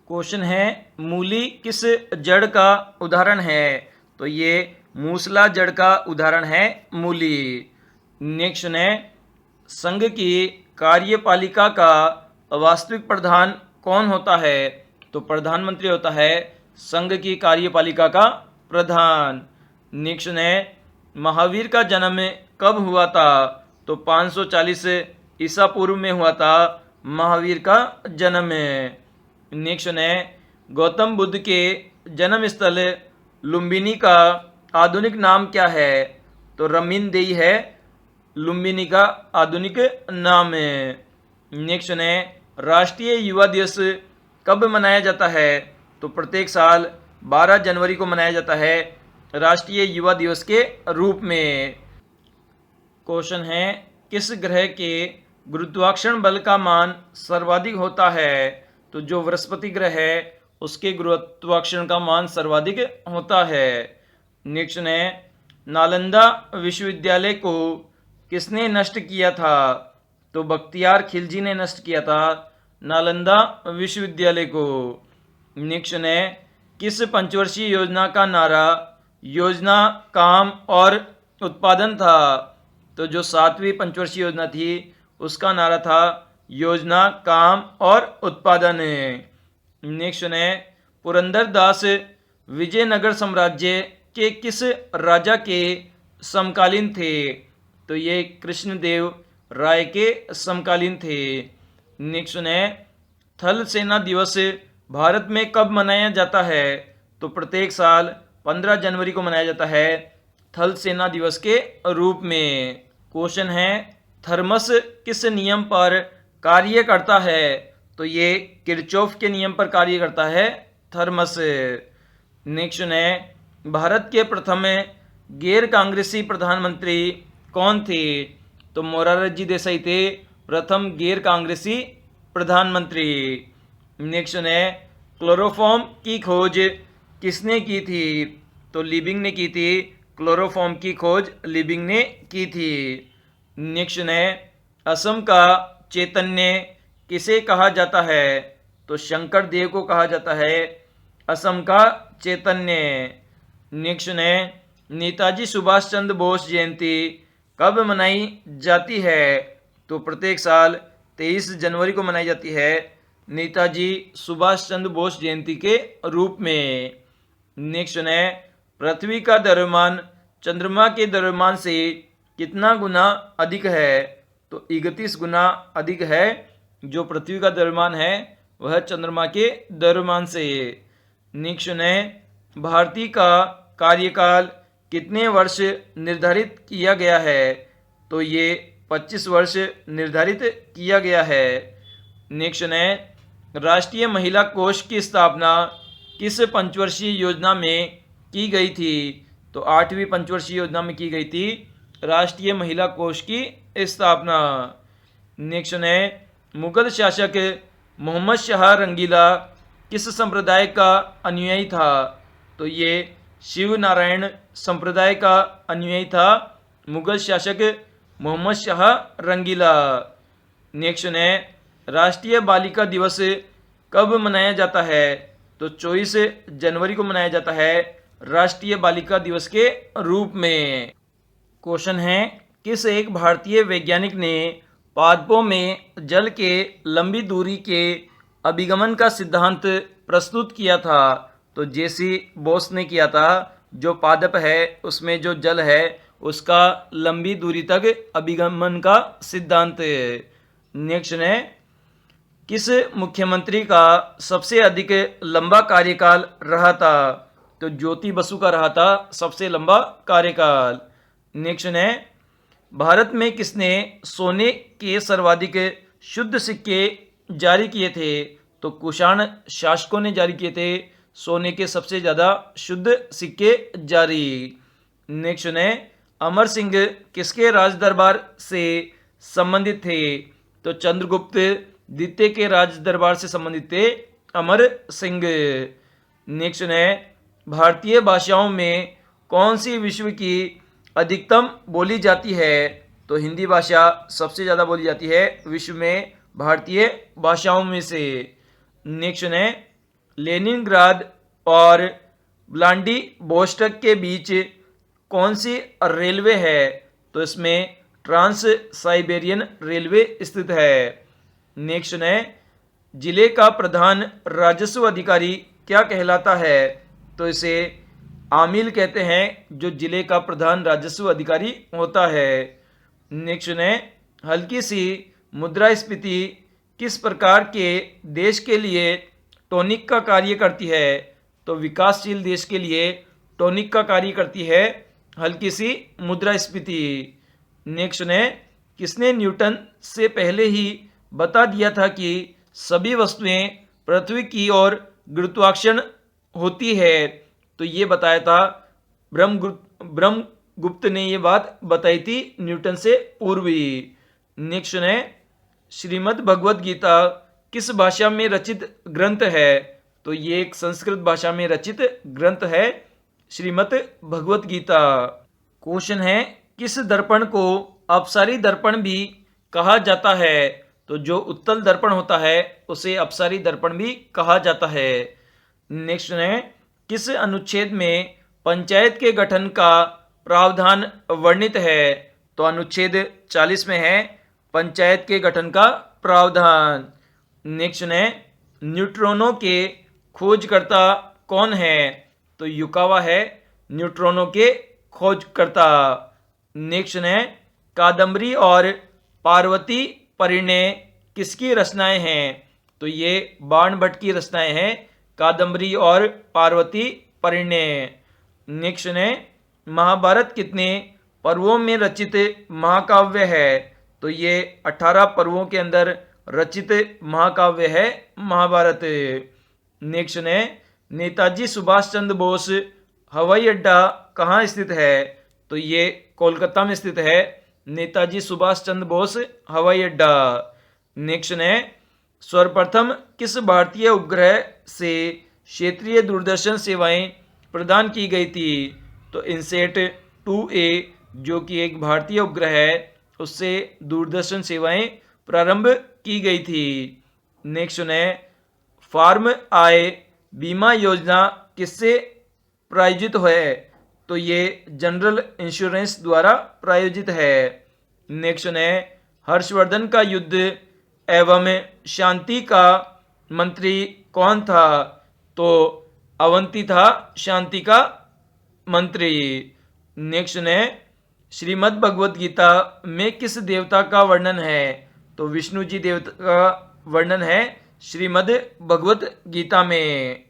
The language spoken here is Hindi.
क्वेश्चन है मूली किस जड़ का उदाहरण है? तो ये मूसला जड़ का उदाहरण है मूली। नेक्स्ट है संघ की कार्यपालिका का वास्तविक प्रधान कौन होता है? तो प्रधानमंत्री होता है संघ की कार्यपालिका का प्रधान। नेक्स्ट है महावीर का जन्म कब हुआ था? तो 540 ईसा पूर्व में हुआ था महावीर का जन्म। नेक्स्ट है गौतम बुद्ध के जन्म स्थल लुम्बिनी का आधुनिक नाम क्या है? तो रमीनदेई है लुम्बिनी का आधुनिक नाम है। नेक्स्ट है राष्ट्रीय युवा दिवस कब मनाया जाता है? तो प्रत्येक साल 12 जनवरी को मनाया जाता है राष्ट्रीय युवा दिवस के रूप में। क्वेश्चन है किस ग्रह के गुरुत्वाकर्षण बल का मान सर्वाधिक होता है? तो जो बृहस्पति ग्रह है उसके गुरुत्वाकर्षण का मान सर्वाधिक होता है। नेक्स्ट है नालंदा विश्वविद्यालय को किसने नष्ट किया था? तो बख्तियार खिलजी ने नष्ट किया था नालंदा विश्वविद्यालय को। नेक्स्ट है किस पंचवर्षीय योजना का नारा योजना काम और उत्पादन था? तो जो 7वीं पंचवर्षीय योजना थी उसका नारा था योजना काम और उत्पादन। नेक्स्ट है पुरंदरदास विजयनगर साम्राज्य के किस राजा के समकालीन थे? तो ये कृष्णदेव राय के समकालीन थे। नेक्स्ट है थल सेना दिवस भारत में कब मनाया जाता है? तो प्रत्येक साल 15 जनवरी को मनाया जाता है थल सेना दिवस के रूप में। क्वेश्चन है थर्मस किस नियम पर कार्य करता है? तो ये किरचॉफ के नियम पर कार्य करता है थर्मस। नेक्स्ट है भारत के प्रथम गैर कांग्रेसी प्रधानमंत्री कौन थे? तो मोरारजी देसाई थे प्रथम गैर कांग्रेसी प्रधानमंत्री। नेक्स्ट है क्लोरोफॉर्म की खोज किसने की थी? तो लिबिंग ने की थी क्लोरोफॉर्म की खोज लिबिंग ने की थी। नेक्स्ट है असम का चैतन्य किसे कहा जाता है? तो शंकर देव को कहा जाता है असम का चैतन्य। नेक्स्ट है नेताजी सुभाष चंद्र बोस जयंती कब मनाई जाती है? तो प्रत्येक साल 23 जनवरी को मनाई जाती है नेताजी सुभाष चंद्र बोस जयंती के रूप में। नेक्स्ट है पृथ्वी का द्रव्यमान चंद्रमा के द्रव्यमान से कितना गुना अधिक है? तो 31 गुना अधिक है जो पृथ्वी का द्रव्यमान है वह चंद्रमा के द्रव्यमान से। नेक्स्ट है भारती का कार्यकाल कितने वर्ष निर्धारित किया गया है? तो ये 25 वर्ष निर्धारित किया गया है। नेक्स्ट है राष्ट्रीय महिला कोष की स्थापना किस पंचवर्षीय योजना में की गई थी? तो 8वीं पंचवर्षीय योजना में की गई थी राष्ट्रीय महिला कोष की स्थापना। नेक्स्ट है मुगल शासक मोहम्मद शाह रंगीला किस संप्रदाय का अनुयायी था? तो ये शिव नारायण संप्रदाय का अनुयायी था मुगल शासक मोहम्मद शाह रंगीला। नेक्स्ट है राष्ट्रीय बालिका दिवस कब मनाया जाता है? तो 24 जनवरी को मनाया जाता है राष्ट्रीय बालिका दिवस के रूप में। क्वेश्चन है किस एक भारतीय वैज्ञानिक ने पादपों में जल के लंबी दूरी के अभिगमन का सिद्धांत प्रस्तुत किया था? तो जेसी बोस ने किया था। जो पादप है उसमें जो जल है उसका लंबी दूरी तक अभिगमन का सिद्धांत। नेक्स्ट है किस मुख्यमंत्री का सबसे अधिक लंबा कार्यकाल रहा था? तो ज्योति बसु का रहा था सबसे लंबा कार्यकाल। नेक्स्ट है भारत में किसने सोने के सर्वाधिक शुद्ध सिक्के जारी किए थे? तो कुषाण शासकों ने जारी किए थे सोने के सबसे ज़्यादा शुद्ध सिक्के जारी। नेक्स्ट है अमर सिंह किसके राज दरबार से संबंधित थे? तो चंद्रगुप्त द्वितीय के राज दरबार से संबंधित थे अमर सिंह। नेक्स्ट है भारतीय भाषाओं में कौन सी विश्व की अधिकतम बोली जाती है? तो हिंदी भाषा सबसे ज़्यादा बोली जाती है विश्व में भारतीय भाषाओं में से। नेक्स्ट है लेनिनग्राद और व्लादिवोस्टोक के बीच कौन सी रेलवे है? तो इसमें ट्रांस साइबेरियन रेलवे स्थित है। नेक्स्ट है, जिले का प्रधान राजस्व अधिकारी क्या कहलाता है? तो इसे आमिल कहते हैं, जो जिले का प्रधान राजस्व अधिकारी होता है। नेक्स्ट है, हल्की सी मुद्रास्फीति किस प्रकार के देश के लिए टॉनिक का कार्य करती है? तो विकासशील देश के लिए टॉनिक का कार्य करती है हल्की सी मुद्रास्फीति। नेक्स्ट है, किसने न्यूटन से पहले ही बता दिया था कि सभी वस्तुएं पृथ्वी की ओर गुरुत्वाकर्षण होती है? तो ये बताया था ब्रह्मगुप्त ने ये बात बताई थी न्यूटन से पूर्व ही। नेक्स्ट है, श्रीमद् भगवद गीता किस भाषा में रचित ग्रंथ है? तो ये एक संस्कृत भाषा में रचित ग्रंथ है श्रीमद् भगवद गीता। क्वेश्चन है, किस दर्पण को अपसारी दर्पण भी कहा जाता है? तो जो उत्तल दर्पण होता है उसे अपसारी दर्पण भी कहा जाता है। नेक्स्ट है, किस अनुच्छेद में पंचायत के गठन का प्रावधान वर्णित है? तो अनुच्छेद 40 में है पंचायत के गठन का प्रावधान। नेक्स्ट है, न्यूट्रॉनों के खोजकर्ता कौन है? तो युकावा है न्यूट्रॉनों के खोजकर्ता। नेक्स्ट है, कादम्बरी और पार्वती परिणय किसकी रचनाएं हैं? तो ये बाणभट्ट की रचनाएं हैं, कादम्बरी और पार्वती परिणय। नेक्स्ट है, महाभारत कितने पर्वों में रचित महाकाव्य है? तो ये 18 पर्वों के अंदर रचित महाकाव्य है महाभारत। नेक्स्ट है, नेताजी सुभाष चंद्र बोस हवाई अड्डा कहाँ स्थित है? तो ये कोलकाता में स्थित है नेताजी सुभाष चंद्र बोस हवाई अड्डा। नेक्स्ट है, सर्वप्रथम किस भारतीय उपग्रह से क्षेत्रीय दूरदर्शन सेवाएं प्रदान की गई थी? तो इनसेट 2A जो कि एक भारतीय उपग्रह है उससे दूरदर्शन सेवाएं प्रारंभ की गई थी। नेक्स्ट है, फार्म आय बीमा योजना किससे प्रायोजित है? तो ये जनरल इंश्योरेंस द्वारा प्रायोजित है। नेक्स्ट है, हर्षवर्धन का युद्ध एवं शांति का मंत्री कौन था? तो अवंती था शांति का मंत्री। नेक्स्ट है, श्रीमद् भगवद गीता में किस देवता का वर्णन है? तो विष्णु जी देवता का वर्णन है श्रीमद् भगवद गीता में।